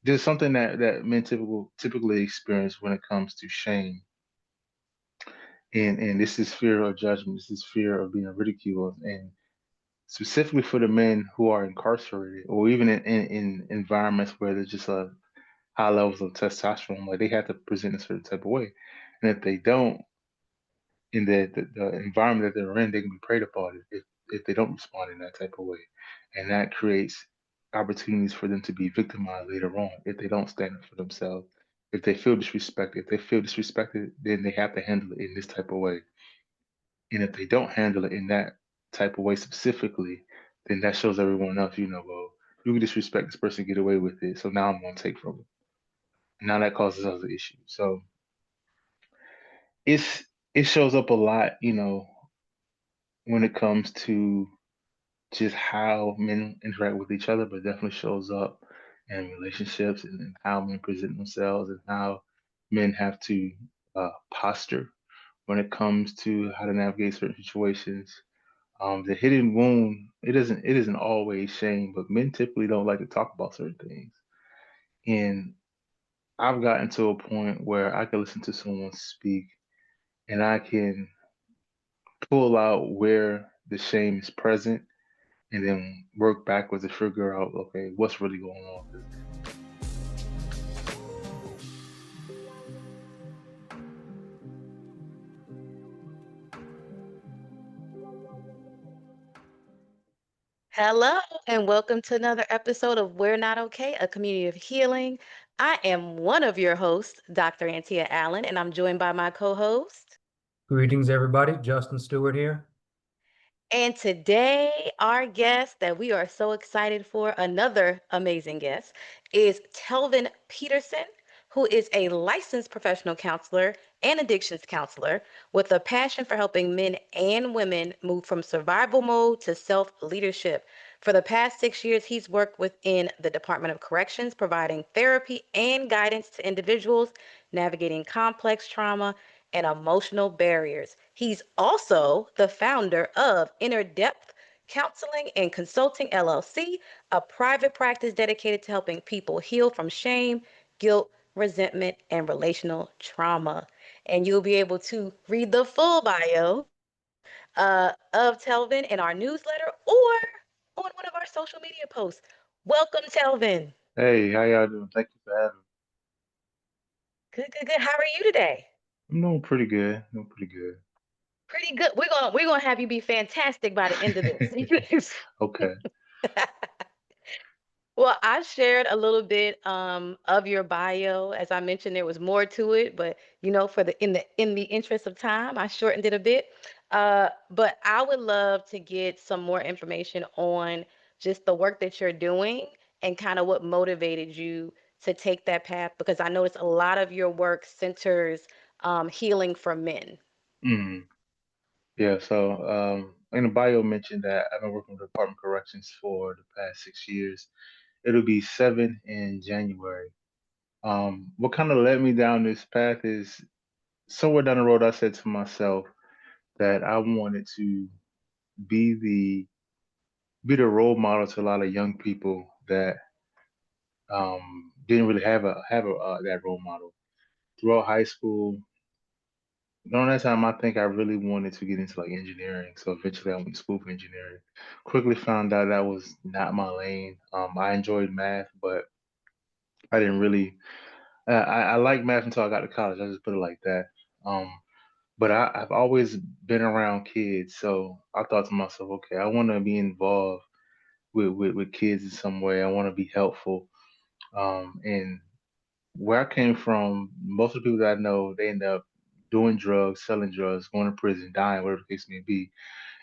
there's something that men typically experience when it comes to shame, and this is fear of judgment. This is fear of being ridiculed, and specifically for the men who are incarcerated or even in environments where there's just a high levels of testosterone, like they have to present a certain type of way, and if they don't, in the environment that they're in, they can be preyed upon if they don't respond in that type of way, and that creates opportunities for them to be victimized later on if they don't stand up for themselves. If they feel disrespected, then they have to handle it in this type of way. And if they don't handle it in that type of way specifically, then that shows everyone else, well, you can disrespect this person, get away with it. So now I'm going to take from it. And now that causes other issues. So it's it shows up a lot, when it comes to just how men interact with each other, but definitely shows up in relationships and how men present themselves and how men have to posture when it comes to how to navigate certain situations. The hidden wound, it isn't always shame, but men typically don't like to talk about certain things. And I've gotten to a point where I can listen to someone speak and I can pull out where the shame is present and then work backwards to figure out, okay, what's really going on with this. Hello, and welcome to another episode of We're Not Okay, a community of healing. I am one of your hosts, Dr. Antija Allen, and I'm joined by my co host. Greetings, everybody. Justin Stewart here. And today, our guest that we are so excited for, another amazing guest, is Telvin Peterson, who is a licensed professional counselor and addictions counselor with a passion for helping men and women move from survival mode to self leadership. For the past 6 years, he's worked within the Department of Corrections, providing therapy and guidance to individuals navigating complex trauma and emotional barriers. He's also the founder of Inner Depth Counseling and Consulting LLC, a private practice dedicated to helping people heal from shame, guilt, resentment, and relational trauma. And you'll be able to read the full bio of Telvin in our newsletter or on one of our social media posts. Welcome, Telvin. Hey, how y'all doing? Thank you for having me. Good, good, good. How are you today? I'm doing pretty good. Doing pretty good. Pretty good. We're gonna have you be fantastic by the end of this. Okay. Well, I shared a little bit of your bio. As I mentioned, there was more to it, but for the interest of time, I shortened it a bit. But I would love to get some more information on just the work that you're doing and kind of what motivated you to take that path, because I notice a lot of your work centers healing for men. Mm. Yeah, so in the bio mentioned that I've been working with the Department of Corrections for the past 6 years. It'll be seven in January. What kind of led me down this path is somewhere down the road, I said to myself that I wanted to be the be the role model to a lot of young people that didn't really have that role model throughout high school. During that time, I think I really wanted to get into like engineering. So eventually, I went to school for engineering. Quickly found out that was not my lane. I enjoyed math, but I didn't really. I liked math until I got to college. I just put it like that. Um, but I've always been around kids, so I thought to myself, okay, I want to be involved with kids in some way. I want to be helpful. And where I came from, most of the people that I know, they end up doing drugs, selling drugs, going to prison, dying, whatever the case may be.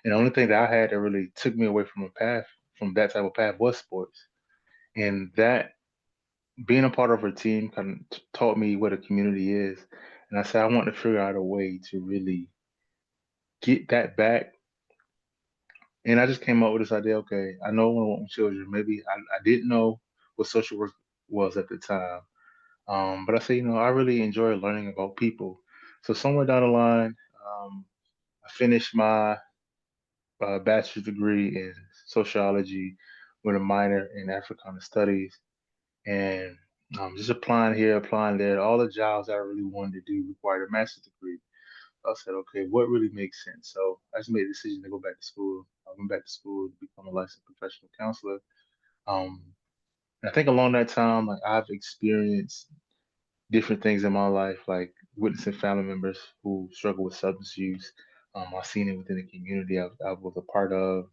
And the only thing that I had that really took me away from that type of path, was sports. And that being a part of a team kind of taught me what a community is. And I said I want to figure out a way to really get that back. And I just came up with this idea. Okay, I know I want children. Maybe I didn't know what social work was at the time. But I say, I really enjoy learning about people. So somewhere down the line, I finished my bachelor's degree in sociology with a minor in Africana studies. And Just applying here, applying there. All the jobs I really wanted to do required a master's degree. I said, okay, what really makes sense? So I just made a decision to go back to school. I went back to school to become a licensed professional counselor. Um, and I think along that time, like I've experienced different things in my life, like witnessing family members who struggle with substance use. I've seen it within the community I was a part of.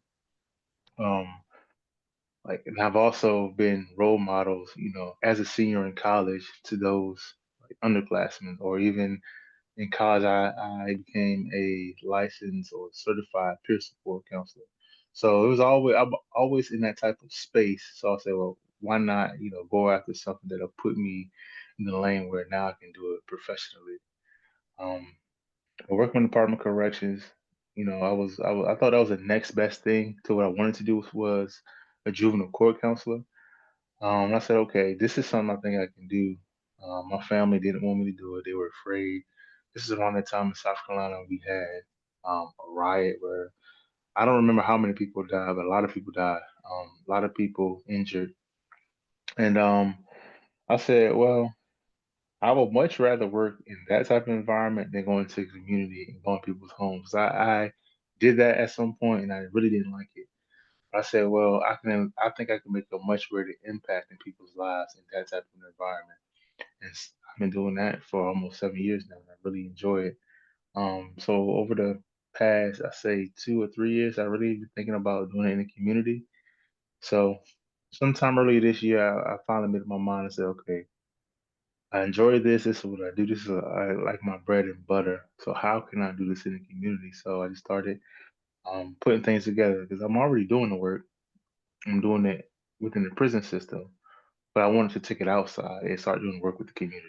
Um, and I've also been role models, as a senior in college to those like underclassmen, or even in college, I became a licensed or certified peer support counselor. So I'm always in that type of space. So I said, well, why not, go after something that'll put me in the lane where now I can do it professionally. Um, I work in the Department of Corrections. I thought that was the next best thing to what I wanted to do was a juvenile court counselor. And I said, okay, this is something I think I can do. My family didn't want me to do it; they were afraid. This is around the time in South Carolina we had a riot where I don't remember how many people died, but a lot of people died. A lot of people injured, and I said, well, I would much rather work in that type of environment than going to the community and going to people's homes. I did that at some point, and I really didn't like it. I said, well, I think I can make a much greater impact in people's lives in that type of environment. And I've been doing that for almost 7 years now, and I really enjoy it. So over the past, I say 2 or 3 years, I really been thinking about doing it in the community. So sometime earlier this year, I finally made up my mind and said, okay, I enjoy this. This is what I do. This is I like my bread and butter. So how can I do this in the community? So I just started putting things together because I'm already doing the work. I'm doing it within the prison system, but I wanted to take it outside and start doing work with the community.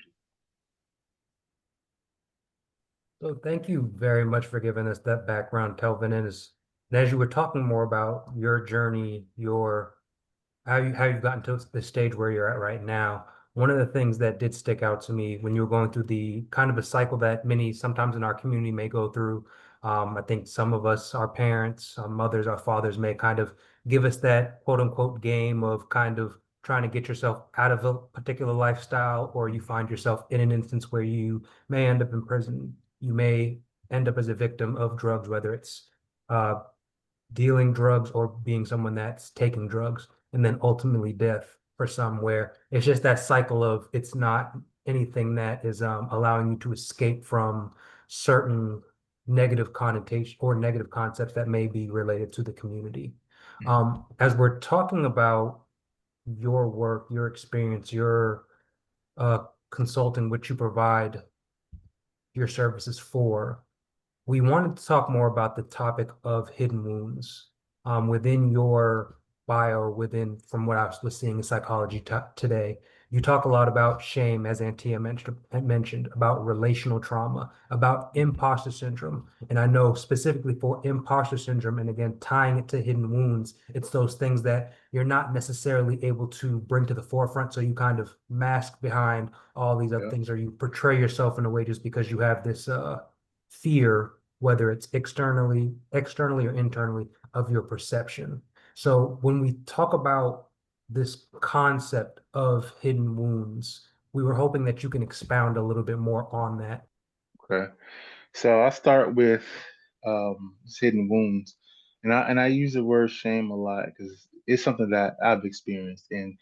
So thank you very much for giving us that background, Telvin. And as you were talking more about your journey, your how you've gotten to the stage where you're at right now. One of the things that did stick out to me when you were going through the kind of a cycle that many sometimes in our community may go through. I think some of us, our parents, our mothers, our fathers may kind of give us that quote unquote game of kind of trying to get yourself out of a particular lifestyle, or you find yourself in an instance where you may end up in prison. You may end up as a victim of drugs, whether it's uh, dealing drugs or being someone that's taking drugs, and then ultimately death for some, where it's just that cycle of it's not anything that is allowing you to escape from certain negative connotation or negative concepts that may be related to the community. As we're talking about your work, your experience, your uh, consulting, which you provide your services for, we wanted to talk more about the topic of hidden wounds. Within your bio, from what I was seeing in psychology today, you talk a lot about shame, as Antija mentioned, about relational trauma, about imposter syndrome. And I know specifically for imposter syndrome, and again, tying it to hidden wounds, it's those things that you're not necessarily able to bring to the forefront. So you kind of mask behind all these other Yeah. things, or you portray yourself in a way just because you have this fear, whether it's externally or internally, of your perception. So when we talk about this concept of hidden wounds, we were hoping that you can expound a little bit more on that. Okay. So I start with hidden wounds, and I use the word shame a lot because it's something that I've experienced, and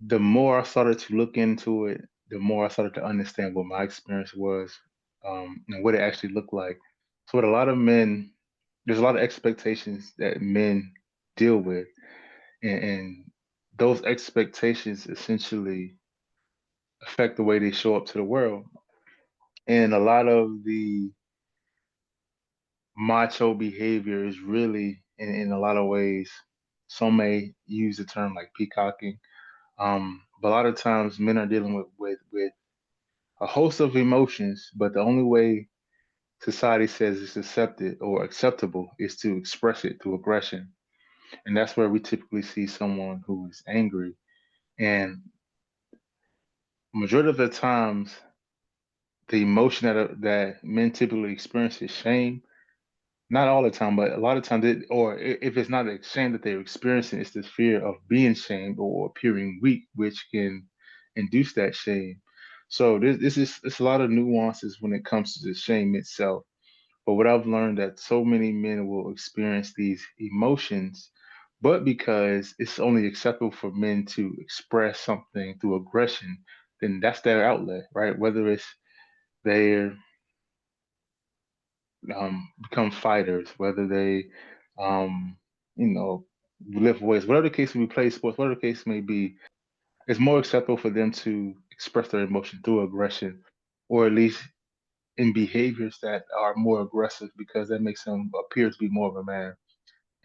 the more I started to look into it, the more I started to understand what my experience was, and what it actually looked like. So with a lot of men, there's a lot of expectations that men deal with, and those expectations essentially affect the way they show up to the world. And a lot of the macho behavior is really, in a lot of ways, some may use the term like peacocking. But a lot of times men are dealing with a host of emotions, but the only way society says it's accepted or acceptable is to express it through aggression. And that's where we typically see someone who is angry. And majority of the times, the emotion that men typically experience is shame. Not all the time, but a lot of times, if it's not the shame that they're experiencing, it's this fear of being shamed or appearing weak, which can induce that shame. So this is it's a lot of nuances when it comes to the shame itself. But what I've learned that so many men will experience these emotions, but because it's only acceptable for men to express something through aggression, then that's their outlet, right? Whether it's they become fighters, whether they, um, you know, lift weights, whatever the case may be, play sports, whatever the case may be, it's more acceptable for them to express their emotion through aggression, or at least in behaviors that are more aggressive because that makes them appear to be more of a man.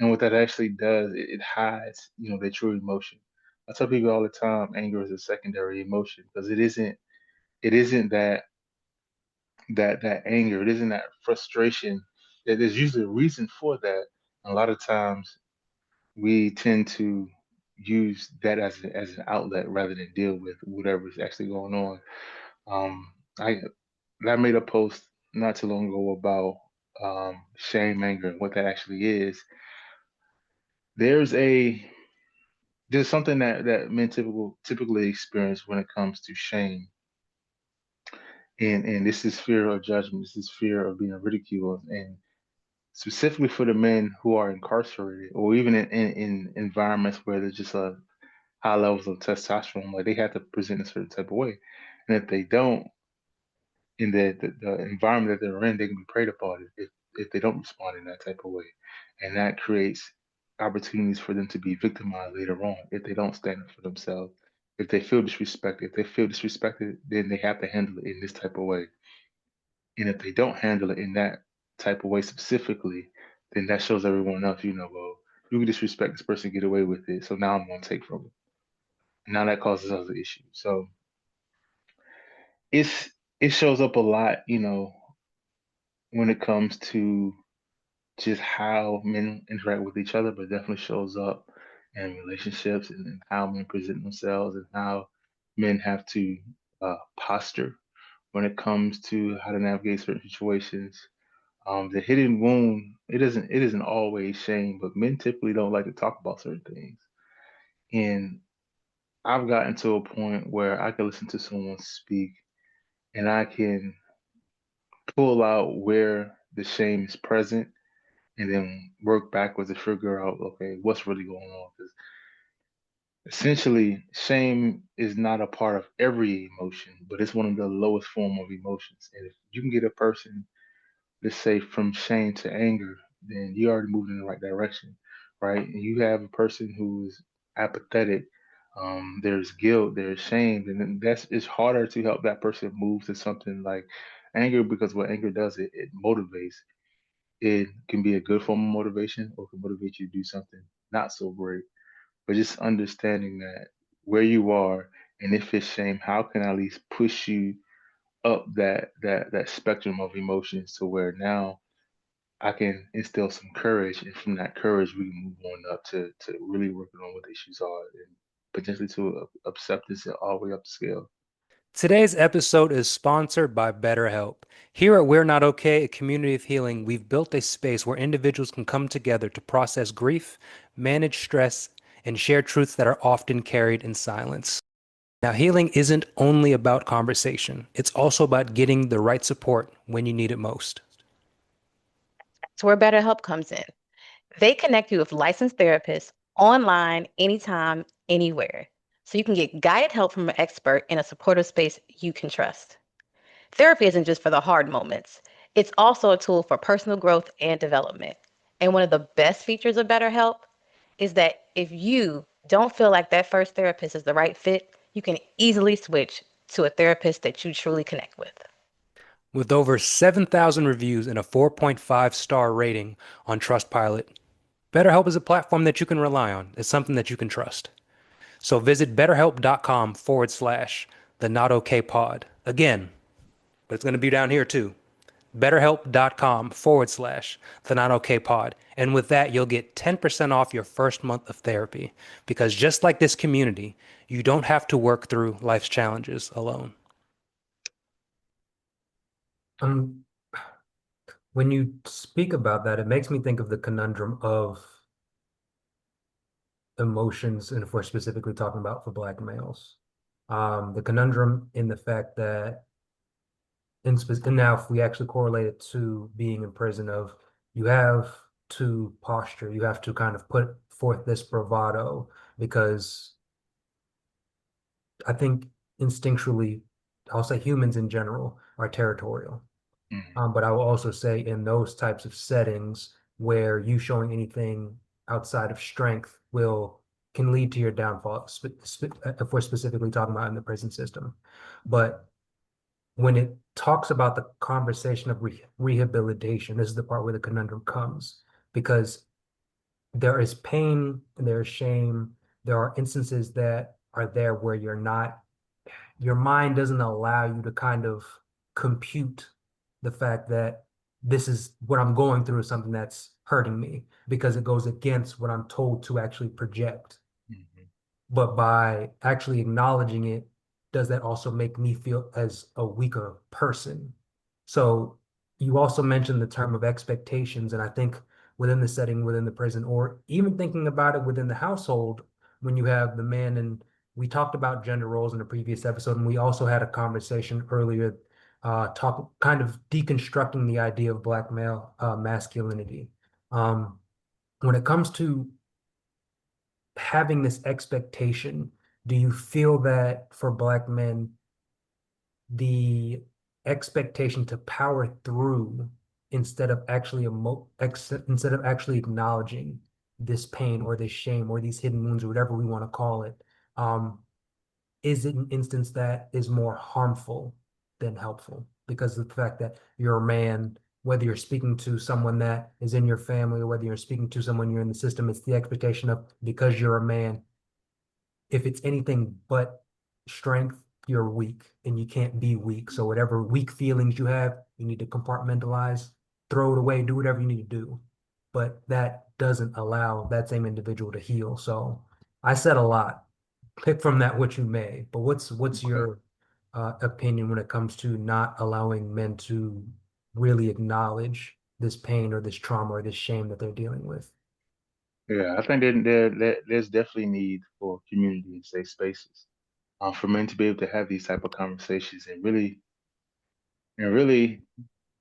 And what that actually does, it hides, their true emotion. I tell people all the time, anger is a secondary emotion because it isn't that anger, it isn't that frustration. There's usually a reason for that. And a lot of times we tend to use that as an outlet rather than deal with whatever is actually going on. Um, I I made a post not too long ago about shame, anger, and what that actually is. There's a there's something that men typically experience when it comes to shame, and this is fear of judgment. This is fear of being ridiculed, and specifically for the men who are incarcerated or even in environments where there's just a high levels of testosterone, like they have to present a certain type of way, and if they don't, in the environment that they're in, they can be preyed upon if they don't respond in that type of way, and that creates opportunities for them to be victimized later on if they don't stand up for themselves. If they feel disrespected, then they have to handle it in this type of way. And if they don't handle it in that type of way specifically, then that shows everyone else, well, you can disrespect this person, get away with it. So now I'm going to take from it. And now that causes other issues. So it shows up a lot, when it comes to just how men interact with each other, but definitely shows up in relationships and how men present themselves and how men have to posture when it comes to how to navigate certain situations. The hidden wound, it isn't always shame, but men typically don't like to talk about certain things. And I've gotten to a point where I can listen to someone speak and I can pull out where the shame is present and then work backwards to figure out, okay, what's really going on. Because essentially, shame is not a part of every emotion, but it's one of the lowest form of emotions. And if you can get a person, let's say, from shame to anger, then you already moved in the right direction, right? And you have a person who is apathetic. There's guilt, there's shame, and then that's it's harder to help that person move to something like anger because what anger does, it motivates. It can be a good form of motivation or can motivate you to do something not so great. But just understanding that where you are and if it's shame, how can I at least push you up that spectrum of emotions to where now I can instill some courage, and from that courage we can move on up to really working on what the issues are and potentially to acceptance and all the way up the scale. Today's episode is sponsored by BetterHelp. Here at We're Not Okay, a community of healing, we've built a space where individuals can come together to process grief, manage stress, and share truths that are often carried in silence. Now, healing isn't only about conversation, it's also about getting the right support when you need it most. That's where BetterHelp comes in. They connect you with licensed therapists online, anytime, anywhere. So you can get guided help from an expert in a supportive space you can trust. Therapy isn't just for the hard moments, it's also a tool for personal growth and development. And one of the best features of BetterHelp is that if you don't feel like that first therapist is the right fit, you can easily switch to a therapist that you truly connect with. With over 7,000 reviews and a 4.5-star rating on Trustpilot, BetterHelp is a platform that you can rely on. It's something that you can trust. So visit betterhelp.com/the not okay pod. Again, but it's going to be down here too. betterhelp.com/the not okay pod. And with that, you'll get 10% off your first month of therapy. Because just like this community, you don't have to work through life's challenges alone. Um, when you speak about that, it makes me think of the conundrum of emotions, and if we're specifically talking about for Black males. The conundrum in the fact that, and now if we actually correlate it to being in prison, of you have to posture, you have to kind of put forth this bravado, because I think instinctually, I'll say humans in general are territorial. Mm-hmm. But I will also say in those types of settings where you showing anything outside of strength can lead to your downfall, if we're specifically talking about in the prison system. But when it talks about the conversation of rehabilitation, this is the part where the conundrum comes, because there is pain, there is shame, there are instances that are there where your mind doesn't allow you to kind of compute the fact that this is what I'm going through is something that's hurting me, because it goes against what I'm told to actually project. Mm-hmm. But by actually acknowledging it, does that also make me feel as a weaker person? So you also mentioned the term of expectations, and I think within the setting, within the prison, or even thinking about it within the household, when you have the man, and we talked about gender roles in a previous episode, and we also had a conversation earlier, kind of deconstructing the idea of Black male masculinity. Um, when it comes to having this expectation, do you feel that for Black men, the expectation to power through instead of actually instead of actually acknowledging this pain or this shame or these hidden wounds or whatever we want to call it, um, is it an instance that is more harmful than helpful because of the fact that you're a man, whether you're speaking to someone that is in your family or whether you're speaking to someone you're in the system, it's the expectation of, because you're a man, if it's anything but strength, you're weak and you can't be weak. So whatever weak feelings you have, you need to compartmentalize, throw it away, do whatever you need to do. But that doesn't allow that same individual to heal. So I said a lot. Pick from that what you may. But what's Okay. your opinion when it comes to not allowing men to really acknowledge this pain or this trauma or this shame that they're dealing with? Yeah, I think there's definitely need for community and safe spaces, for men to be able to have these type of conversations and really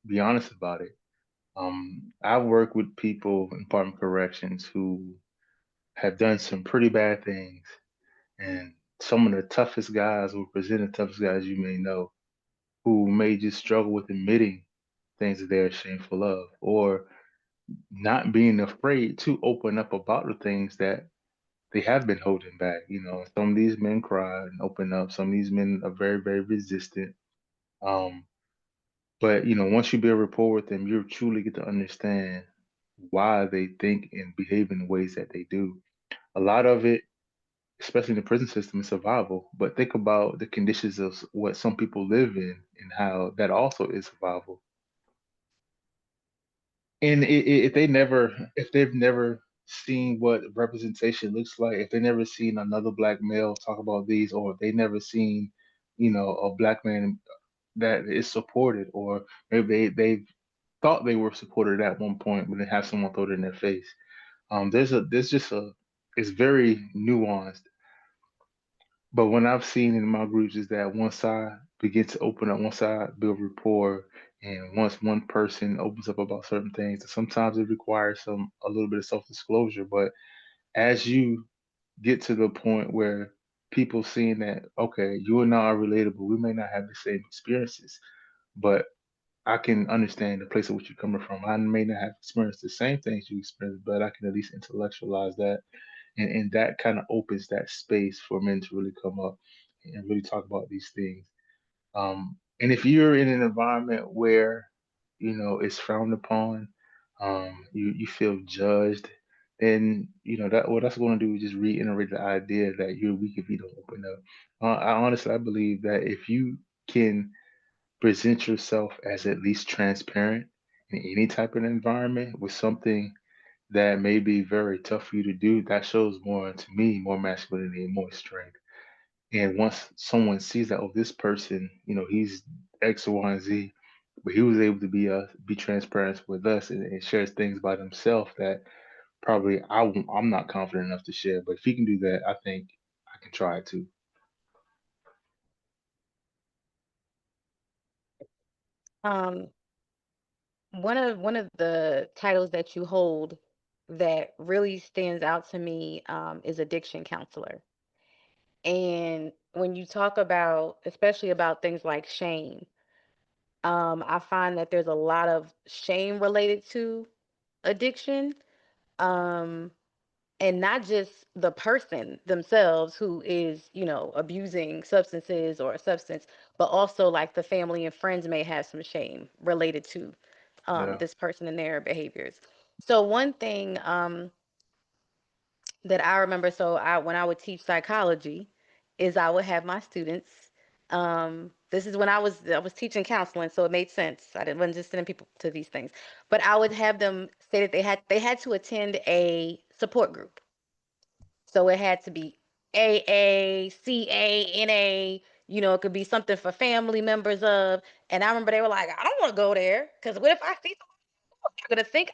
be honest about it. I've worked with people in Department Corrections who have done some pretty bad things, and some of the toughest guys who present the toughest guys you may know, who may just struggle with admitting things that they're shameful of, or not being afraid to open up about the things that they have been holding back. Some of these men cry and open up. Some of these men are very, very resistant. Um, but once you build rapport with them, you truly get to understand why they think and behave in the ways that they do. A lot of it, especially in the prison system, is survival. But think about the conditions of what some people live in and how that also is survival. And if they've never seen what representation looks like, if they never seen another black male talk about these, or if they never seen, a black man that is supported, or maybe they thought they were supported at one point, but then have someone throw it in their face. There's just it's very nuanced. But what I've seen in my groups is that one side begins to open up, one side build rapport, and once one person opens up about certain things, sometimes it requires a little bit of self-disclosure. But as you get to the point where people seeing that, okay, you and I are relatable, we may not have the same experiences, but I can understand the place of which you're coming from. I may not have experienced the same things you experienced, but I can at least intellectualize that, and that kind of opens that space for men to really come up and really talk about these things. And if you're in an environment where it's frowned upon, you feel judged, then that what that's going to do is just reiterate the idea that you're weak if you don't open up. I believe that if you can present yourself as at least transparent in any type of environment with something that may be very tough for you to do, that shows more to me, more masculinity and more strength. And once someone sees that, oh, this person, he's X, Y, and Z, but he was able to be transparent with us and shares things about himself that probably I'm not confident enough to share. But if he can do that, I think I can try it too. Um, one of the titles that you hold that really stands out to me is addiction counselor. And when you talk about, especially about things like shame, I find that there's a lot of shame related to addiction. Um, and not just the person themselves who is, abusing substances or a substance, but also like the family and friends may have some shame related to Yeah. this person and their behaviors. So one thing that I remember, so when I would teach psychology, is I would have my students. This is when I was teaching counseling, so it made sense. Wasn't just sending people to these things, but I would have them say that they had to attend a support group. So it had to be AA, CA, NA, it could be something for family members of. And I remember they were like, I don't want to go there because what if I see someone, they're going to think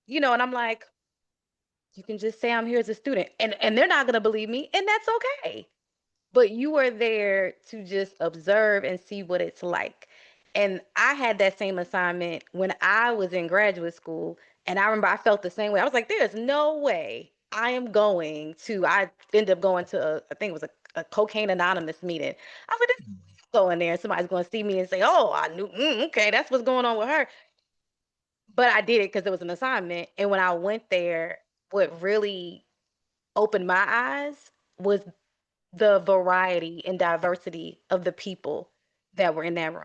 and I'm like, you can just say I'm here as a student and they're not going to believe me. And that's okay. But you were there to just observe and see what it's like. And I had that same assignment when I was in graduate school. And I remember I felt the same way. I was like, there's no way I ended up going to I think it was a Cocaine Anonymous meeting. I was like, this going there and somebody's going to see me and say, oh, I knew, okay, that's what's going on with her. But I did it because it was an assignment. And when I went there, what really opened my eyes was the variety and diversity of the people that were in that room.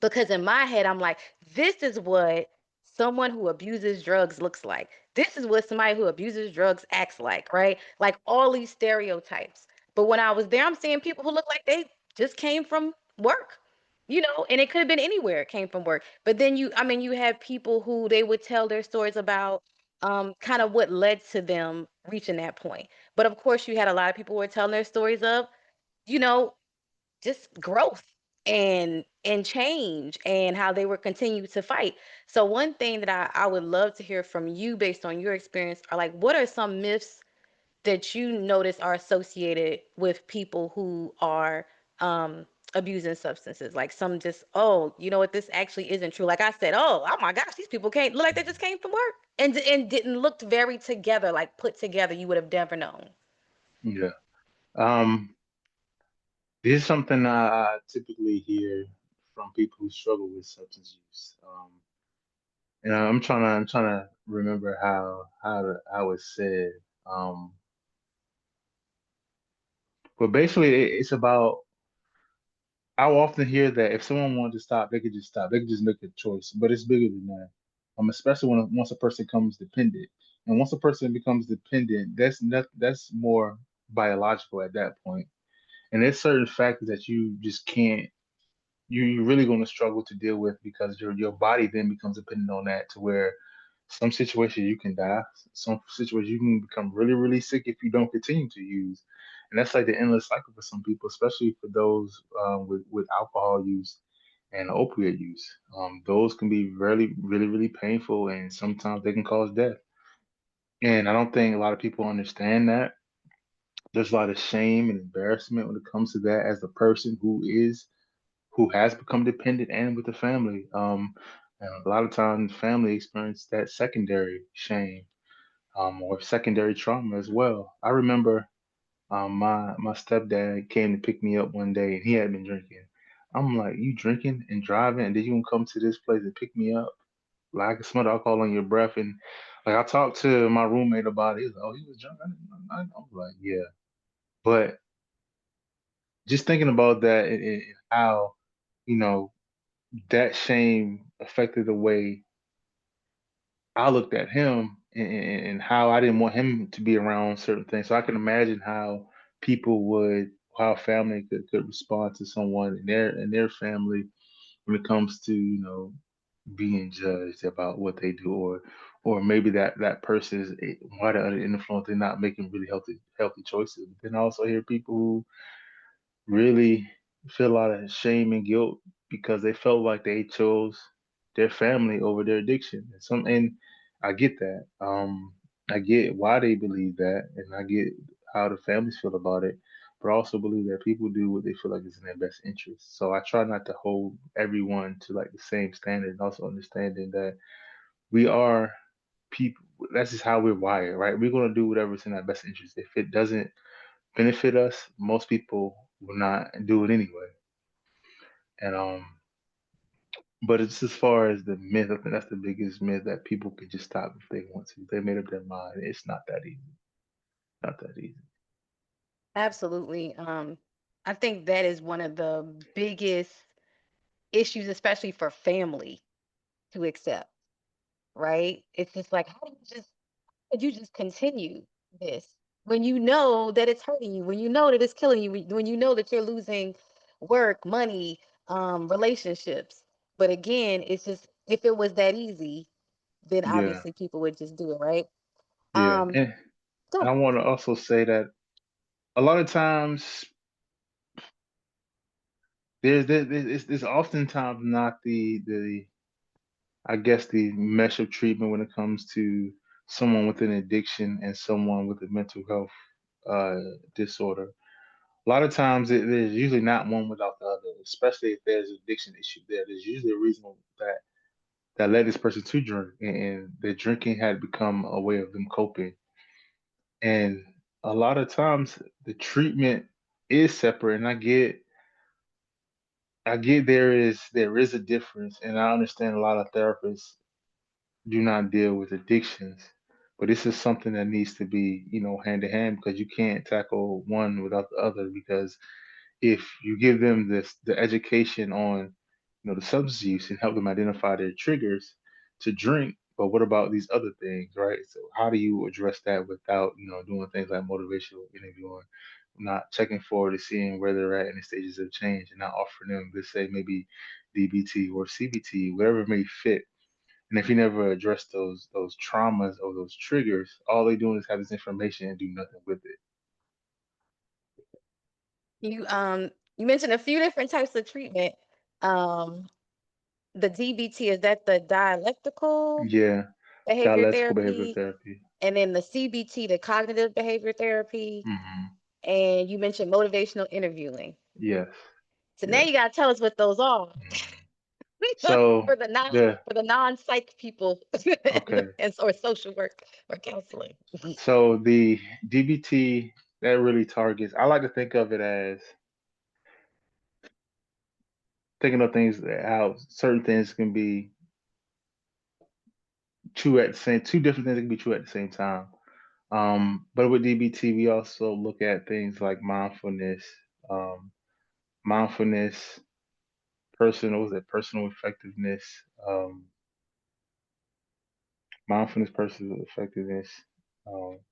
Because in my head, I'm like, this is what someone who abuses drugs looks like. This is what somebody who abuses drugs acts like, right? Like all these stereotypes. But when I was there, I'm seeing people who look like they just came from work, and it could have been anywhere it came from work. But then you have people who they would tell their stories about kind of what led to them reaching that point. But of course, you had a lot of people who were telling their stories of, you know, just growth and change and how they were continue to fight. So one thing that I would love to hear from you based on your experience are like what are some myths that you notice are associated with people who are abusing substances? Like some just, oh, you know what, this actually isn't true. Like I said, oh my gosh, these people came look like they just came from work and didn't look very together, like put together. You would have never known. Yeah. Um, this is something I typically hear from people who struggle with substance use. And I'm trying to remember how it's said. Um, but basically, it's about. I often hear that if someone wanted to stop, they could just stop. They could just make a choice. But it's bigger than that. Especially once a person becomes dependent, and once a person becomes dependent, that's more biological at that point. And there's certain factors that you just can't you're really going to struggle to deal with because your body then becomes dependent on that to where some situations you can die, some situations you can become really, really sick if you don't continue to use. And that's like the endless cycle for some people, especially for those with alcohol use and opiate use. Those can be really, really, really painful and sometimes they can cause death. And I don't think a lot of people understand that. There's a lot of shame and embarrassment when it comes to that as the person who has become dependent and with the family. And a lot of times, family experience that secondary shame or secondary trauma as well. I remember my stepdad came to pick me up one day, and he had been drinking. I'm like, you drinking and driving, and then you gonna come to this place and pick me up? Like I can smell the alcohol on your breath, and like I talked to my roommate about it. He was like, oh, he was drunk. I was like, yeah, but just thinking about that and how you know that shame affected the way I looked at him and how I didn't want him to be around certain things. So I can imagine how family could respond to someone in their family when it comes to, being judged about what they do or maybe that person is while they're under the influence, they're not making really healthy choices. But then I also hear people who really feel a lot of shame and guilt because they felt like they chose their family over their addiction. And I get that. I get why they believe that, and I get how the families feel about it. but I also believe that people do what they feel like is in their best interest. So I try not to hold everyone to like the same standard, and also understanding that we are people. That's just how we're wired, right? We're gonna do whatever's in our best interest. If it doesn't benefit us, most people will not do it anyway. And but it's as far as the myth, I think that's the biggest myth that people can just stop if they want to. They made up their mind. It's not that easy. Not that easy. Absolutely. I think that is one of the biggest issues, especially for family to accept, right? It's just like, how do you just could you just continue this when you know that it's hurting you, when you know that it's killing you, when you know that you're losing work, money, relationships. But again, it's just if it was that easy, then Yeah, obviously people would just do it, right? yeah. Um, And I go. want to also say that a lot of times it's oftentimes not the I guess the mesh of treatment when it comes to someone with an addiction and someone with a mental health disorder. A lot of times there's usually not one without the other, especially if there's an addiction issue there. There's usually a reason that led this person to drink, and the drinking had become a way of them coping. And a lot of times the treatment is separate, and I get there is a difference, and I understand a lot of therapists do not deal with addictions, but this is something that needs to be, hand to hand, because you can't tackle one without the other. Because if you give them the education on the substance use and help them identify their triggers to drink, but what about these other things, right? So how do you address that without doing things like motivational interviewing, not checking forward to seeing where they're at in the stages of change, and not offering them, let's say, maybe DBT or CBT, whatever may fit. And if you never address those traumas or those triggers, all they doing is have this information and do nothing with it. You you mentioned a few different types of treatment. Um, the DBT, is that the dialectical Yeah, behavior dialectical behavioral therapy? therapy. And then the CBT, the cognitive behavior therapy, Hmm. and you mentioned motivational interviewing. Yes, So now yes. you gotta tell us what those are Mhm. So for the non the for the non-psych people okay, or social work or counseling. so the DBT that really targets. I like to think of it as thinking of things how certain things can be true at the same. Two different things can be true at the same time. But with DBT, we also look at things like um, mindfulness, personal, was it personal effectiveness, um, personal effectiveness,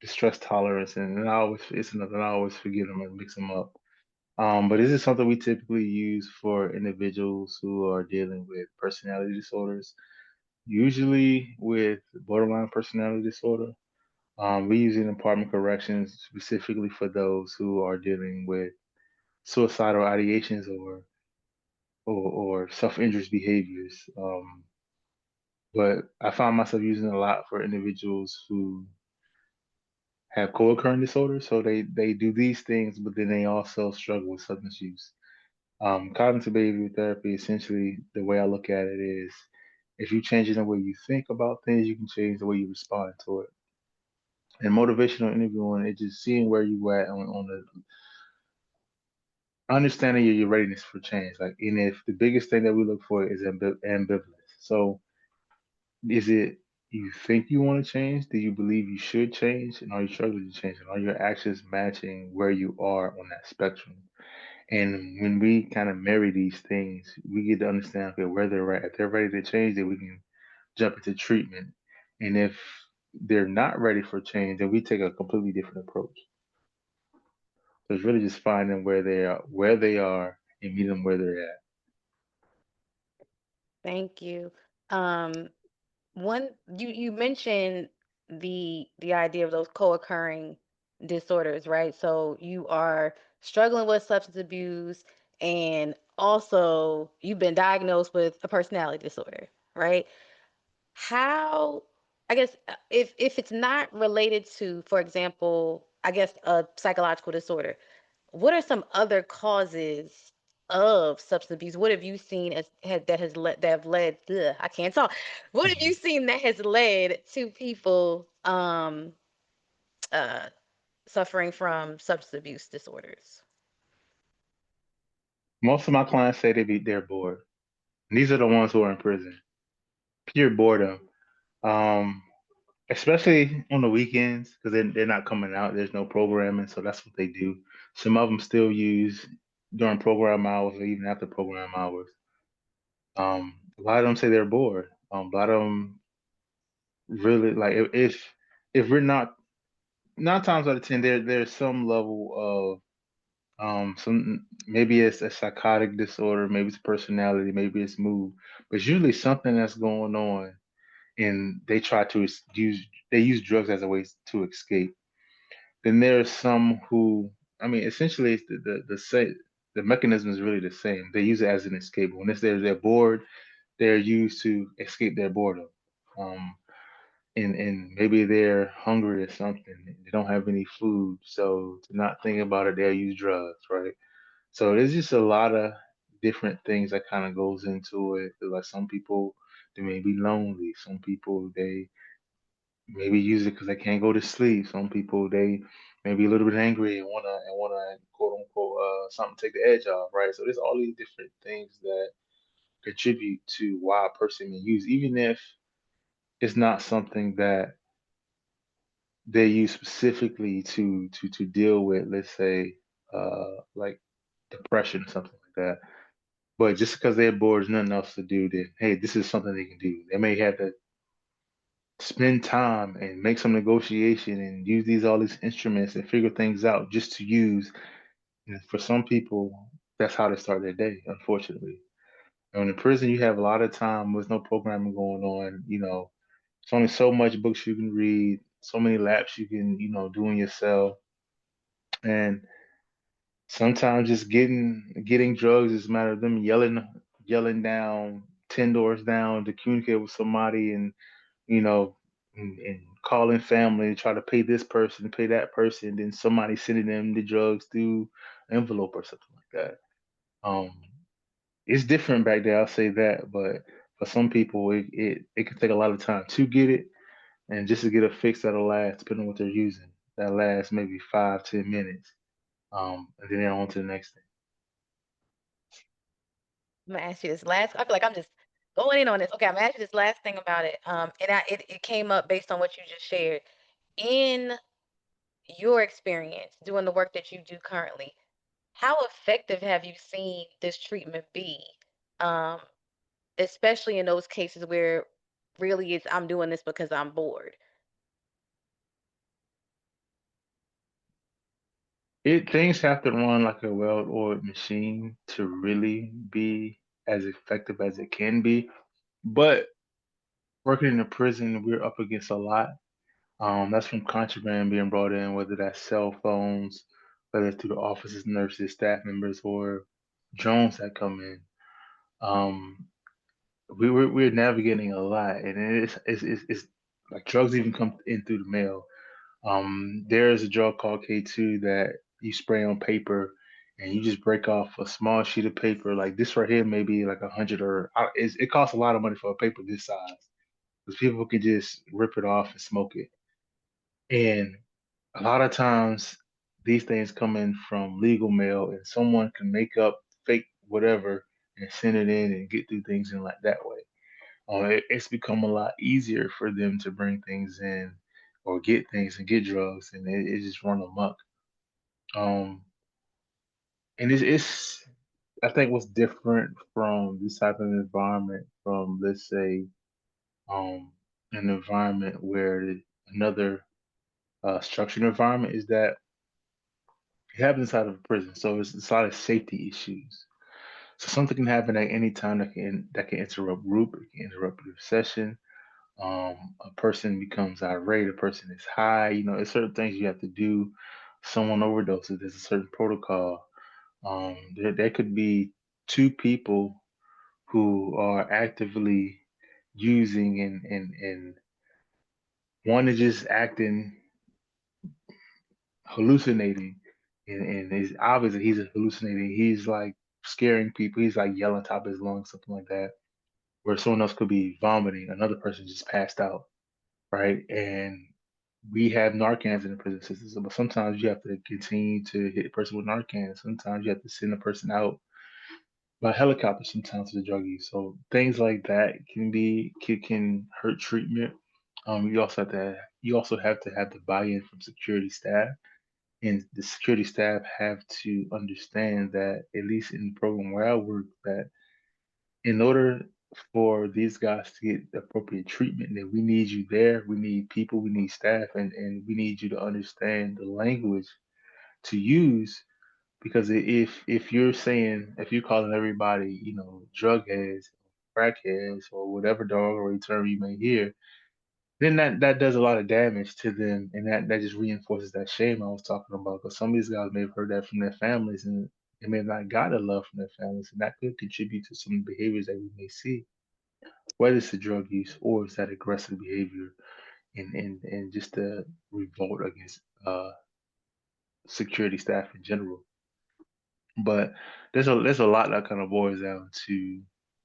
distress tolerance, and I always it's another. I always forget them and mix them up. But this is something we typically use for individuals who are dealing with personality disorders, usually with borderline personality disorder. We use it in apartment corrections specifically for those who are dealing with suicidal ideations or self-injurious behaviors. But I found myself using it a lot for individuals who have co-occurring disorders. So they do these things, but then they also struggle with substance use. Cognitive behavioral therapy, essentially, the way I look at it is, if you change the way you think about things, you can change the way you respond to it. And motivational interviewing, it's just seeing where you at on the understanding your readiness for change. Like, and if the biggest thing that we look for is ambivalence. So, is it you think you want to change? Do you believe you should change? And are you struggling to change? And are your actions matching where you are on that spectrum? And when we kind of marry these things, we get to understand, okay, where they're at. If they're ready to change, then we can jump into treatment. And if they're not ready for change, then we take a completely different approach. So it's really just finding where they are, and meet them where they're at. Thank you. Um, one you mentioned the idea of those co-occurring disorders, right? So you are struggling with substance abuse and also you've been diagnosed with a personality disorder, right? How, I guess, if it's not related to, for example, I guess a psychological disorder, what are some other causes of substance abuse? What have you seen that has led that have led? Ugh, I can't talk. What have you seen that has led to people uh, suffering from substance abuse disorders? Most of my clients say they're bored. And these are the ones who are in prison. Pure boredom. Um, Especially on the weekends because they're not coming out. There's no programming, so that's what they do. Some of them still use during program hours or even after program hours. A lot of them say they're bored. A lot of them really like if we're not 9 times out of 10 there's some level of some maybe it's a psychotic disorder, maybe it's personality, maybe it's mood, but it's usually something that's going on and they try to use drugs as a way to escape. Then there's some who, I mean, essentially it's the same. The mechanism is really the same. They use it as an escape. When they're bored, they're used to escape their boredom. Um, and maybe they're hungry or something. They don't have any food, so to not think about it, they'll use drugs, right? So there's just a lot of different things that kind of goes into it. Like some people, they may be lonely. Some people, they maybe use it because they can't go to sleep. Some people, they may be a little bit angry and wanna quote unquote something to take the edge off, right? So there's all these different things that contribute to why a person may use, even if it's not something that they use specifically to deal with, let's say, like depression or something like that. But just because they're bored, there's nothing else to do, then hey, this is something they can do. They may have to spend time and make some negotiation and use all these instruments and figure things out just to use. And for some people, that's how they start their day, unfortunately. And in prison, you have a lot of time with no programming going on. There's only so much books you can read, so many laps you can, do in your cell. And sometimes just getting drugs is a matter of them yelling down 10 doors down to communicate with somebody you know, and calling family, try to pay this person, pay that person, then somebody sending them the drugs through envelope or something like that. Um, it's different back there, I'll say that, but for some people, it can take a lot of time to get it, and just to get a fix that'll last, depending on what they're using, that lasts maybe 5, 10 minutes, and then they're on to the next thing. I'm gonna ask you this last. I feel like I'm just going in on this. Okay, I'm gonna ask you this last thing about it. It came up based on what you just shared. In your experience doing the work that you do currently, how effective have you seen this treatment be? Um, Especially in those cases where really it's I'm doing this because I'm bored. Things have to run like a well-oiled machine to really be as effective as it can be. But working in a prison, we're up against a lot. That's from contraband being brought in, whether that's cell phones, whether it's through the officers, nurses, staff members, or drones that come in. Um, we're navigating a lot, and it's like drugs even come in through the mail. There is a drug called K2 that you spray on paper, and you just break off a small sheet of paper. Like this right here, maybe like 100 it costs a lot of money for a paper this size because people can just rip it off and smoke it. And a lot of times these things come in from legal mail and someone can make up fake whatever and send it in and get through things in like that way. It's become a lot easier for them to bring things in or get things and get drugs and it just run amok. Um, and it's I think what's different from this type of environment from let's say um, an environment where another structured environment is that it happens inside of a prison, so it's a lot of safety issues. So something can happen at any time that can interrupt group, it can interrupt the session. A person becomes irate, a person is high. There's certain things you have to do. Someone overdoses. There's a certain protocol. There could be two people who are actively using and one is just acting hallucinating and it's obvious that he's hallucinating. He's like scaring people. He's like yelling top of his lungs, something like that. Where someone else could be vomiting, another person just passed out, right? And we have Narcans in the prison system, but sometimes you have to continue to hit a person with Narcan. Sometimes you have to send a person out by helicopter sometimes to the drug use. So things like that can hurt treatment. You also have to have the buy-in from security staff, and the security staff have to understand that, at least in the program where I work, that in order for these guys to get the appropriate treatment, that we need you there. We need people, we need staff, and we need you to understand the language to use. Because if you're saying, if you're calling everybody, drug heads, crack heads, or whatever derogatory term you may hear, then that does a lot of damage to them, and that just reinforces that shame I was talking about. Because some of these guys may have heard that from their families, and they may have not got the love from their families, and that could contribute to some behaviors that we may see, whether it's the drug use or it's that aggressive behavior, and just the revolt against security staff in general. But there's a lot that kind of boils down to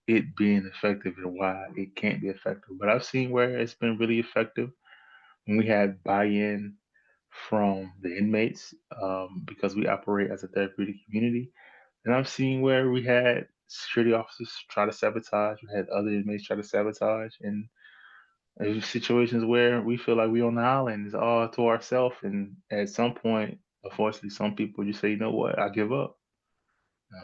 it being effective and why it can't be effective. But I've seen where it's been really effective when we had buy-in from the inmates, because we operate as a therapeutic community. And I've seen where we had security officers try to sabotage, we had other inmates try to sabotage, and there's situations where we feel like we're on the island, it's all to ourselves. And at some point, unfortunately, some people just say, you know what, I give up.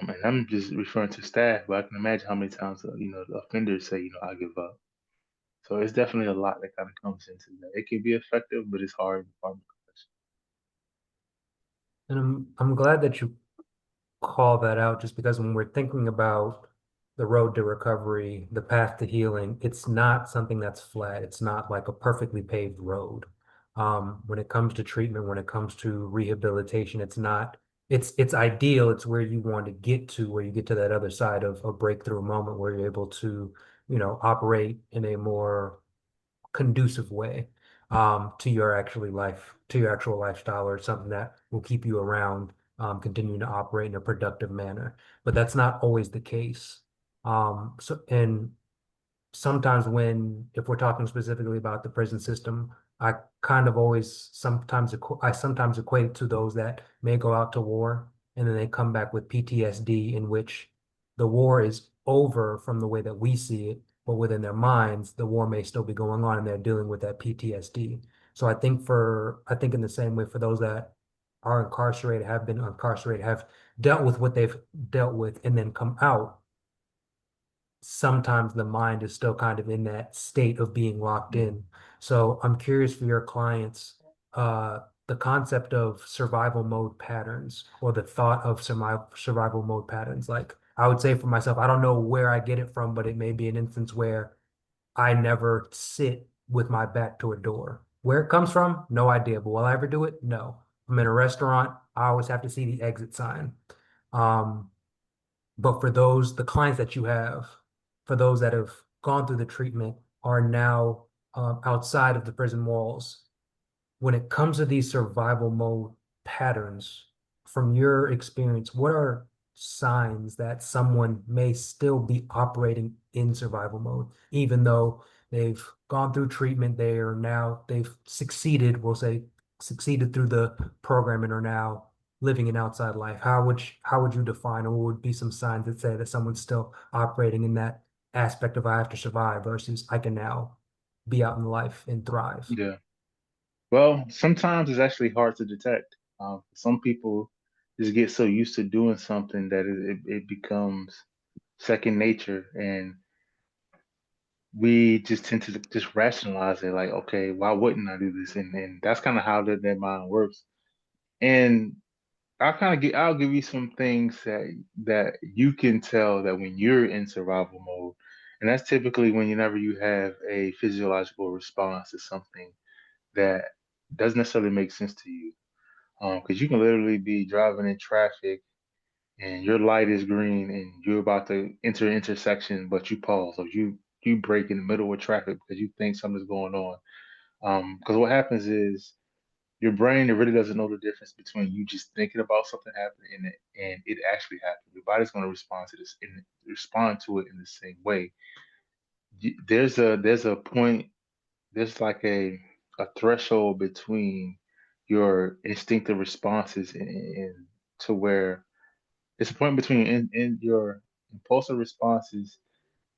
And I'm just referring to staff, but I can imagine how many times the offenders say, I give up. So it's definitely a lot that kind of comes into that. It can be effective, but it's hard. And I'm glad that you call that out, just because when we're thinking about the road to recovery, the path to healing, it's not something that's flat. It's not like a perfectly paved road. When it comes to treatment, when it comes to rehabilitation, it's not, it's ideal. It's where you want to get to, where you get to that other side of a breakthrough moment where you're able to, operate in a more conducive way to your to your actual lifestyle, or something that will keep you around, continuing to operate in a productive manner. But that's not always the case. And sometimes if we're talking specifically about the prison system, I kind of always I sometimes equate it to those that may go out to war and then they come back with PTSD, in which the war is over from the way that we see it, but within their minds, the war may still be going on and they're dealing with that PTSD. So I think in the same way, for those that are incarcerated, have been incarcerated, have dealt with what they've dealt with, and then come out, sometimes the mind is still kind of in that state of being locked in. So I'm curious for your clients, the concept of survival mode patterns, or the thought of survival mode patterns. Like, I would say for myself, I don't know where I get it from, but it may be an instance where I never sit with my back to a door. Where it comes from, no idea. But will I ever do it? No. I'm in a restaurant, I always have to see the exit sign. Um, but for the clients that you have, for those that have gone through the treatment, are now outside of the prison walls, when it comes to these survival mode patterns, from your experience, what are signs that someone may still be operating in survival mode, even though they've gone through treatment, they've succeeded, we'll say, succeeded through the program, and are now living an outside life? How would you define, or what would be some signs that say that someone's still operating in that aspect of I have to survive versus I can now be out in life and thrive? Yeah. Well, sometimes it's actually hard to detect. Some people just get so used to doing something that it becomes second nature, and we just tend to just rationalize it, like, okay, why wouldn't I do this? And that's kind of how their mind works. And I'll give you some things that you can tell that when you're in survival mode, and that's typically whenever you have a physiological response to something that doesn't necessarily make sense to you. Because you can literally be driving in traffic and your light is green and you're about to enter an intersection, but you pause, or you break in the middle of traffic because you think something's going on. Because what happens is Your brain, it really doesn't know the difference between you just thinking about something happening and it actually happened. Your body's going to respond to this and respond to it in the same way. There's a point, there's like a threshold between your instinctive responses and to where it's a point between in your impulsive responses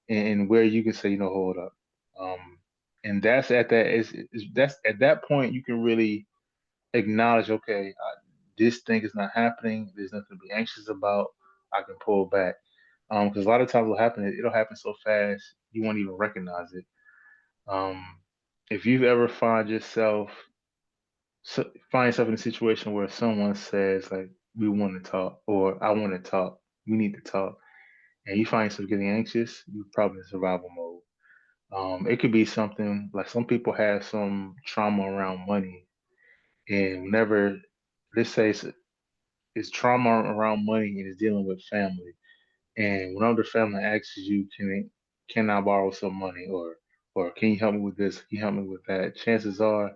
and where you can say, hold up. Um, and that's at that is that's at that point you can really acknowledge, okay, this thing is not happening. There's nothing to be anxious about. I can pull back. Because a lot of times what happen, it'll happen so fast you won't even recognize it. Um, if you've ever find yourself in a situation where someone says like, "We want to talk," or "I want to talk," "We need to talk," and you find yourself getting anxious, you're probably in survival mode. It could be something like some people have some trauma around money, and whenever, let's say it's trauma around money and it's dealing with family, and whenever the family asks you, can I borrow some money, or can you help me with this? Can you help me with that? Chances are,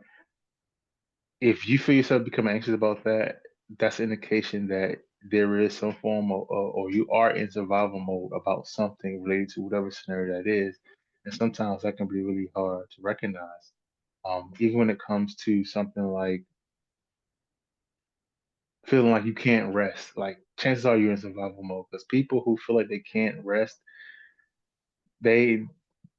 if you feel yourself becoming anxious about that, that's an indication that there is some form of, or you are in survival mode about something related to whatever scenario that is. And sometimes that can be really hard to recognize. Even when it comes to something like feeling like you can't rest, like chances are you're in survival mode because people who feel like they can't rest, they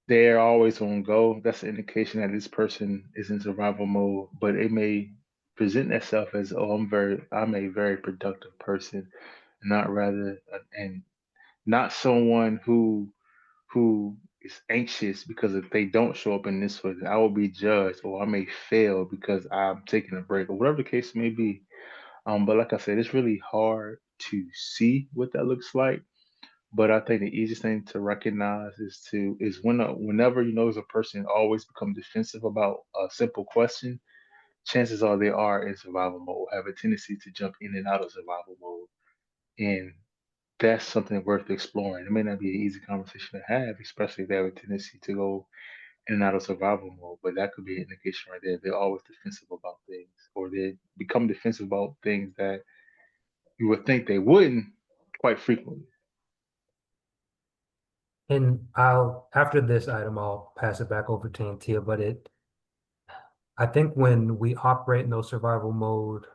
they're always on go. That's an indication that this person is in survival mode, but it may present itself as, oh, I'm a very productive person, not rather, and not someone who is anxious because if they don't show up in this way, then I will be judged or I may fail because I'm taking a break or whatever the case may be. But like I said, it's really hard to see what that looks like. But I think the easiest thing to recognize is whenever you notice a person always become defensive about a simple question, chances are they are in survival mode, have a tendency to jump in and out of survival mode. And that's something worth exploring. It may not be an easy conversation to have, especially if they have a tendency to go in and out of survival mode, but that could be an indication right there. They're always defensive about things, or they become defensive about things that you would think they wouldn't quite frequently. And after this item, I'll pass it back over to Antia, but I think when we operate in those survival mode,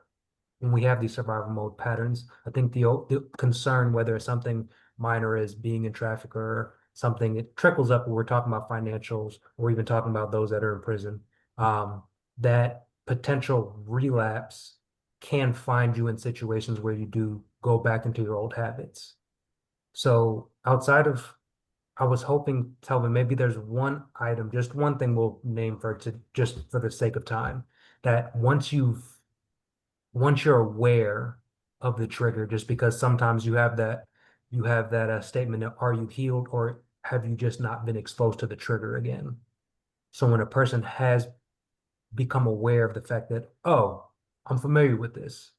when we have these survival mode patterns, I think the concern, whether it's something minor as being in traffic or something, it trickles up when we're talking about financials or even talking about those that are in prison. Um, that potential relapse can find you in situations where you do go back into your old habits. So outside of, I was hoping, Telvin, maybe there's one item, just one thing we'll name for to just for the sake of time, that once you're aware of the trigger, just because sometimes you have that statement of are you healed or have you just not been exposed to the trigger again? So when a person has become aware of the fact that, oh, I'm familiar with this,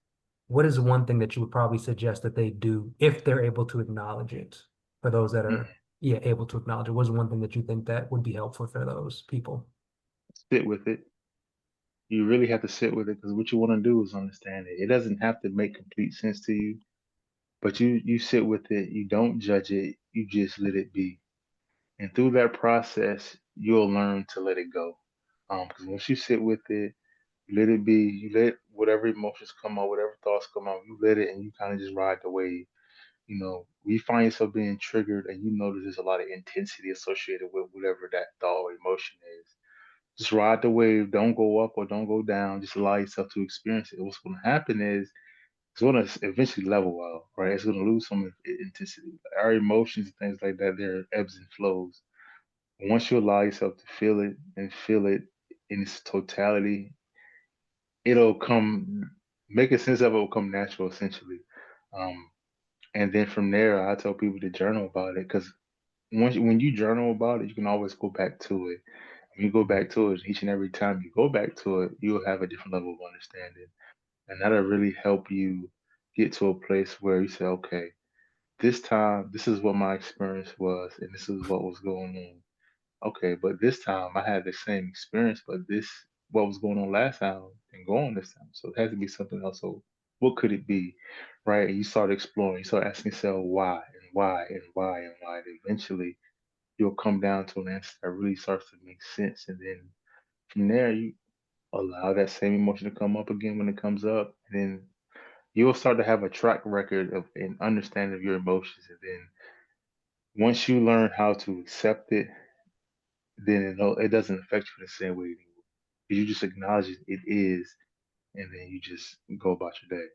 what is one thing that you would probably suggest that they do if they're able to acknowledge it? For those that Mm. are, yeah, able to acknowledge it, what's one thing that you think that would be helpful for those people? Sit with it. You really have to sit with it because what you want to do is understand it. It doesn't have to make complete sense to you, but you sit with it. You don't judge it. You just let it be. And through that process, you'll learn to let it go. Because once you sit with it, you let it be. You let whatever emotions come out, whatever thoughts come out, you let it, and you kind of just ride the wave. You find yourself being triggered, and you notice there's a lot of intensity associated with whatever that thought or emotion is. Just ride the wave. Don't go up or don't go down. Just allow yourself to experience it. What's going to happen is it's going to eventually level out, right? It's going to lose some intensity. Our emotions and things like that, they're ebbs and flows. Once you allow yourself to feel it and feel it in its totality, it'll come, making sense of it will come natural, essentially. Um, and then from there, I tell people to journal about it because when you journal about it, you can always go back to it. When you go back to it, each and every time you go back to it, you'll have a different level of understanding. And that'll really help you get to a place where you say, okay, this time, this is what my experience was, and this is what was going on. Okay, but this time I had the same experience, but what was going on last time and go on this time. So it has to be something else. So what could it be, right? And you start exploring. You start asking yourself why and why and why and why. And eventually, you'll come down to an answer that really starts to make sense. And then from there, you allow that same emotion to come up again when it comes up. And then you'll start to have a track record of an understanding of your emotions. And then once you learn how to accept it, then it doesn't affect you the same way anymore. You just acknowledge it is, and then you just go about your day.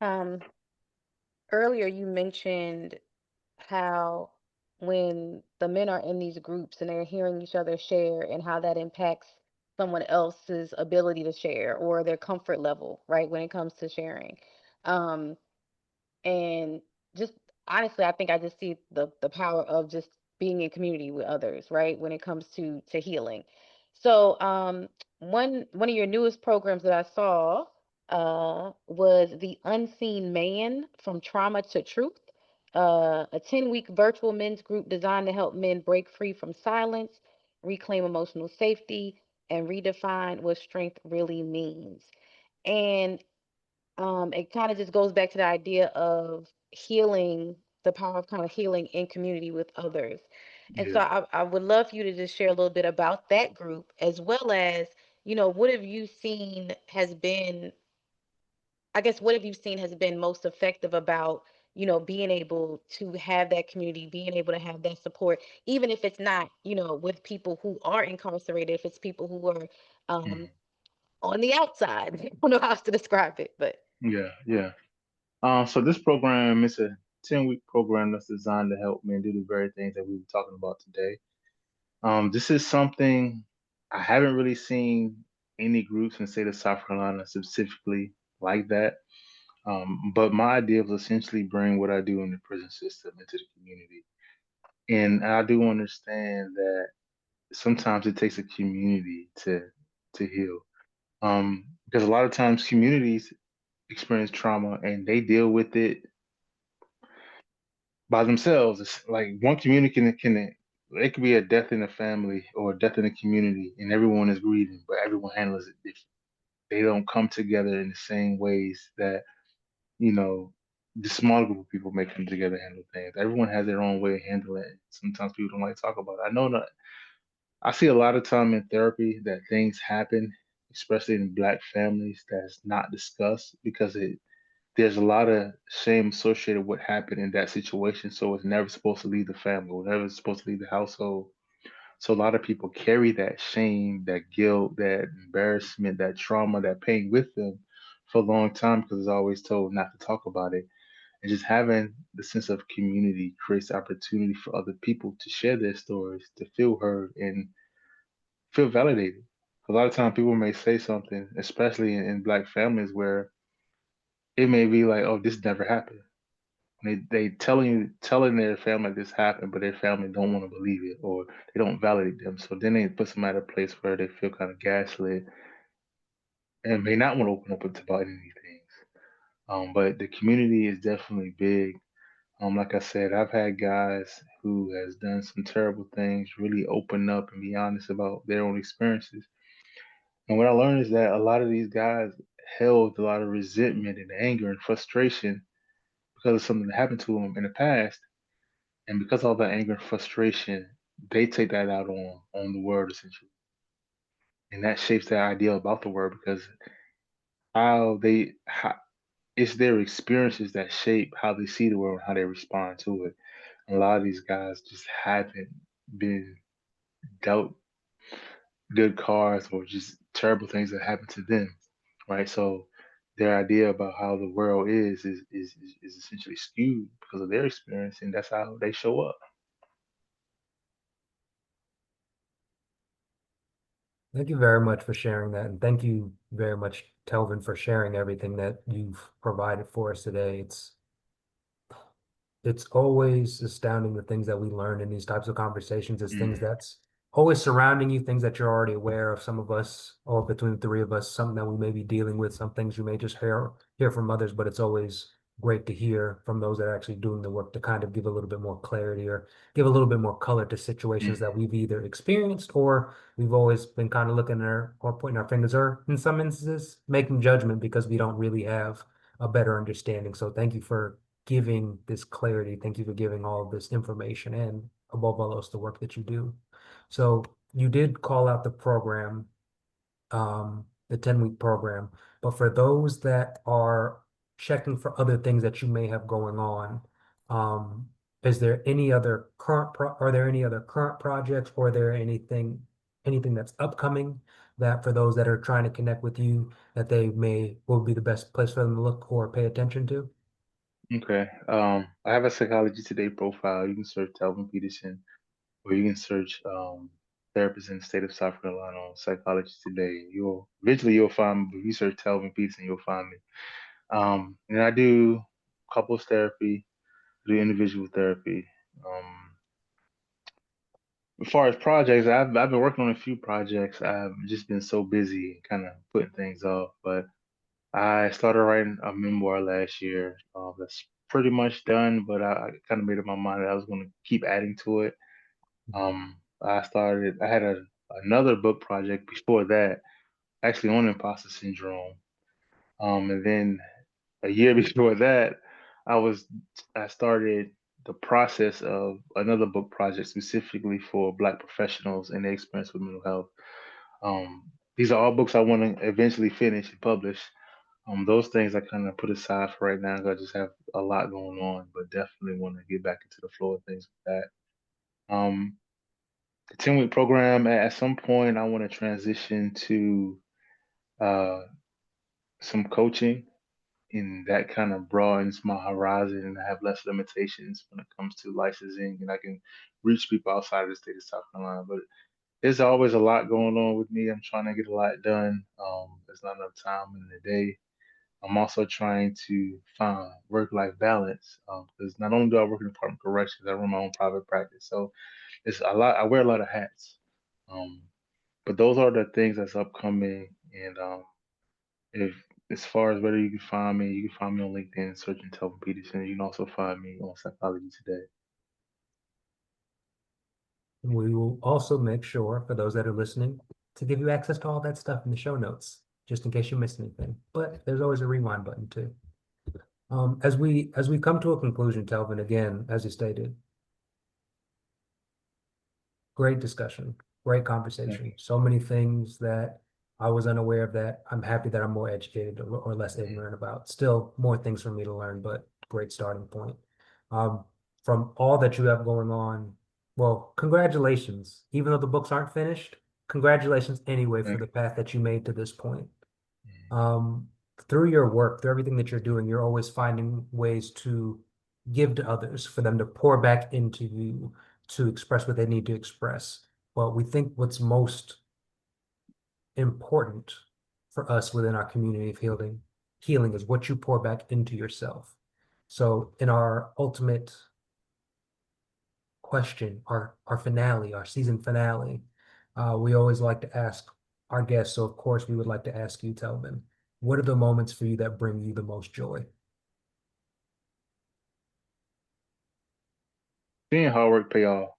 Um, Earlier you mentioned how when the men are in these groups and they're hearing each other share and how that impacts someone else's ability to share or their comfort level, right, when it comes to sharing. Um, and just honestly, I think I just see the power of just being in community with others, right, when it comes to healing. So one of your newest programs that I saw was the Unseen Man: From Trauma to Truth, a 10-week virtual men's group designed to help men break free from silence, reclaim emotional safety, and redefine what strength really means. And it kind of just goes back to the idea of healing, the power of kind of healing in community with others. And so Yeah. I would love for you to just share a little bit about that group, as well as, what have you seen has been, I guess, what have you seen has been most effective about, being able to have that community, being able to have that support, even if it's not, with people who are incarcerated, if it's people who are um, Mhm. on the outside. I don't know how else to describe it, but. Yeah, yeah. So this program is a 10-week program that's designed to help men do the very things that we were talking about today. This is something I haven't really seen any groups in the state of South Carolina specifically like that. But my idea was essentially bring what I do in the prison system into the community. And I do understand that sometimes it takes a community to heal. Because a lot of times communities experience trauma and they deal with it by themselves. It's like one community can it could be a death in the family or a death in the community, and everyone is grieving, but everyone handles it different. They don't come together in the same ways that you know the small group of people may come together and handle things. Everyone has their own way of handling it. Sometimes people don't like to talk about it. I know that I see a lot of time in therapy that things happen, especially in black families, that's not discussed because there's a lot of shame associated with what happened in that situation. So it's never supposed to leave the family, or never supposed to leave the household. So a lot of people carry that shame, that guilt, that embarrassment, that trauma, that pain with them for a long time because it's always told not to talk about it. And just having the sense of community creates opportunity for other people to share their stories, to feel heard and feel validated. A lot of times people may say something, especially in black families, where it may be like, "Oh, this never happened." They telling their family this happened, but their family don't want to believe it or they don't validate them. So then they put them at a place where they feel kind of gaslit and may not want to open up about anything. But the community is definitely big. Like I said, I've had guys who has done some terrible things really open up and be honest about their own experiences. And what I learned is that a lot of these guys held a lot of resentment and anger and frustration because of something that happened to them in the past. And because of all that anger and frustration, they take that out on the world essentially. And that shapes their idea about the world because how it's their experiences that shape how they see the world and how they respond to it. And a lot of these guys just haven't been dealt good cards or just terrible things that happen to them. Right. So their idea about how the world is essentially skewed because of their experience and that's how they show up. Thank you very much for sharing that. And thank you very much, Telvin, for sharing everything that you've provided for us today. It's always astounding the things that we learn in these types of conversations. It's things Mm, that's always surrounding you, things that you're already aware of. Some of us, or between the three of us, something that we may be dealing with, some things you may just hear from others, but it's always great to hear from those that are actually doing the work to kind of give a little bit more clarity or give a little bit more color to situations that we've either experienced or we've always been kind of looking at or pointing our fingers or in some instances making judgment because we don't really have a better understanding. So thank you for giving this clarity. Thank you for giving all of this information and above all else the work that you do. So you did call out the program, the 10-week program. But for those that are checking for other things that you may have going on, um, is there any other are there any other current projects or are there anything that's upcoming that for those that are trying to connect with you that will be the best place for them to look or pay attention to? Okay. I have a Psychology Today profile. You can search Telvin Peterson, or you can search therapist in the state of South Carolina on Psychology Today. You'll find me. If you search Telvin Peterson, you'll find me. And I do couples therapy, do individual therapy. Um, as far as projects, I've been working on a few projects. I've just been so busy, kind of putting things off. But I started writing a memoir last year. That's pretty much done, but I kind of made up my mind that I was going to keep adding to it. I had another book project before that, actually on imposter syndrome. And then a year before that, I was I started the process of another book project specifically for Black professionals and their experience with mental health. These are all books I want to eventually finish and publish. Those things I kind of put aside for right now 'cause I just have a lot going on, but definitely want to get back into the flow of things with that. Um, the 10-week program, at some point, I want to transition to uh, some coaching, and that kind of broadens my horizon, and I have less limitations when it comes to licensing, and I can reach people outside of the state of South Carolina. But there's always a lot going on with me. I'm trying to get a lot done. There's not enough time in the day. I'm also trying to find work-life balance because not only do I work in the Department of Corrections, I run my own private practice. So it's a lot. I wear a lot of hats. Um, but those are the things that's upcoming. And if as far as whether you can find me on LinkedIn, searching Telvin Peterson. You can also find me on Psychology Today. We will also make sure, for those that are listening, to give you access to all that stuff in the show notes, just in case you missed anything. But there's always a rewind button too. As we come to a conclusion, Telvin, again, as you stated, great discussion, great Thank conversation. So many things that I was unaware of that I'm happy that I'm more educated or less ignorant about. Still more things for me to learn, but great starting point. Um, from all that you have going on, well, congratulations. Even though the books aren't finished, congratulations anyway for Thank the path that you made to this point. you. Um, through your work, through everything that you're doing, you're always finding ways to give to others, for them to pour back into you, to express what they need to express. Well, we think what's most important for us within our community of healing is what you pour back into yourself. So in our ultimate question, our finale, our season finale, we always like to ask our guests. So of course we would like to ask you, Telvin, what are the moments for you that bring you the most joy? Seeing hard work pay off.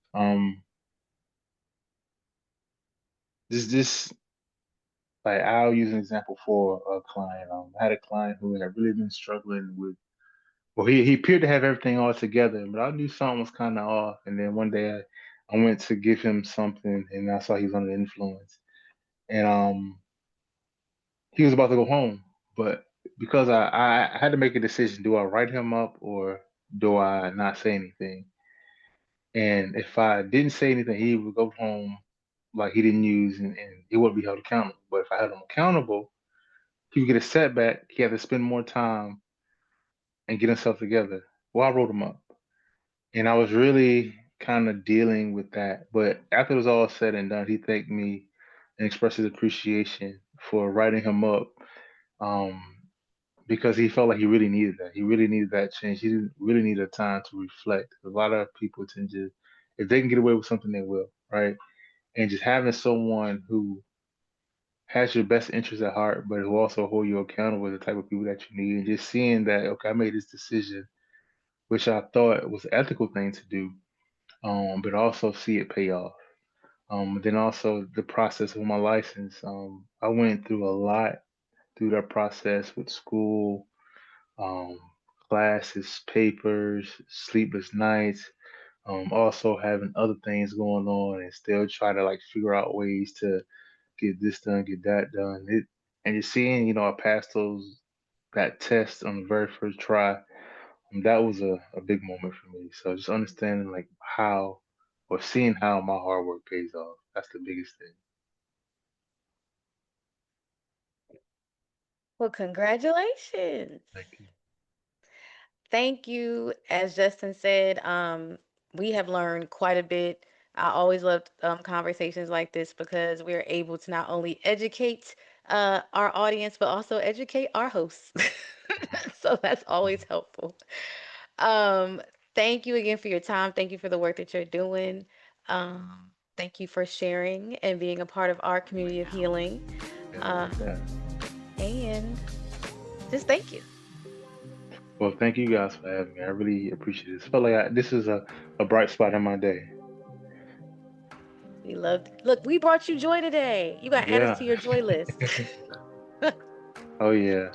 This like I'll use an example for a client. I had a client who had really been struggling with. Well, he appeared to have everything all together, but I knew something was kind of off. And then one day I went to give him something, and I saw he was under the influence, and he was about to go home, but because I had to make a decision: do I write him up or do I not say anything? And if I didn't say anything, he would go home like he didn't use, and he wouldn't be held accountable. But if I held him accountable, he would get a setback. He had to spend more time and get himself together. Well, I wrote him up, and I was really kind of dealing with that. But after it was all said and done, he thanked me and expressed his appreciation for writing him up. Um, because he felt like he really needed that. He really needed that change. He didn't really need a time to reflect. A lot of people tend to, if they can get away with something, they will, right? And just having someone who has your best interest at heart, but who also hold you accountable to the type of people that you need. And just seeing that, okay, I made this decision, which I thought was an ethical thing to do, but also see it pay off. Then also the process of my license. I went through a lot through that process with school, um, classes, papers, sleepless nights, also having other things going on and still try to like figure out ways to get this done, get that done. And you're seeing, I passed that test on the very first try. That was a big moment for me. So just understanding like how or seeing how my hard work pays off. That's the biggest thing. Well, congratulations. Thank you. Thank you. As Justin said, we have learned quite a bit. I always loved conversations like this because we're able to not only educate our audience, but also educate our hosts. So that's always helpful. Um, Thank you again for your time. Thank you for the work that you're doing. Thank you for sharing and being a part of our community of healing. Yeah, Uh, like that. and just thank you. Well, thank you guys for having me. I really appreciate it. It felt like this is a bright spot in my day. We loved. Look, we brought you joy today. You got added Yeah. to your joy list. Oh yeah.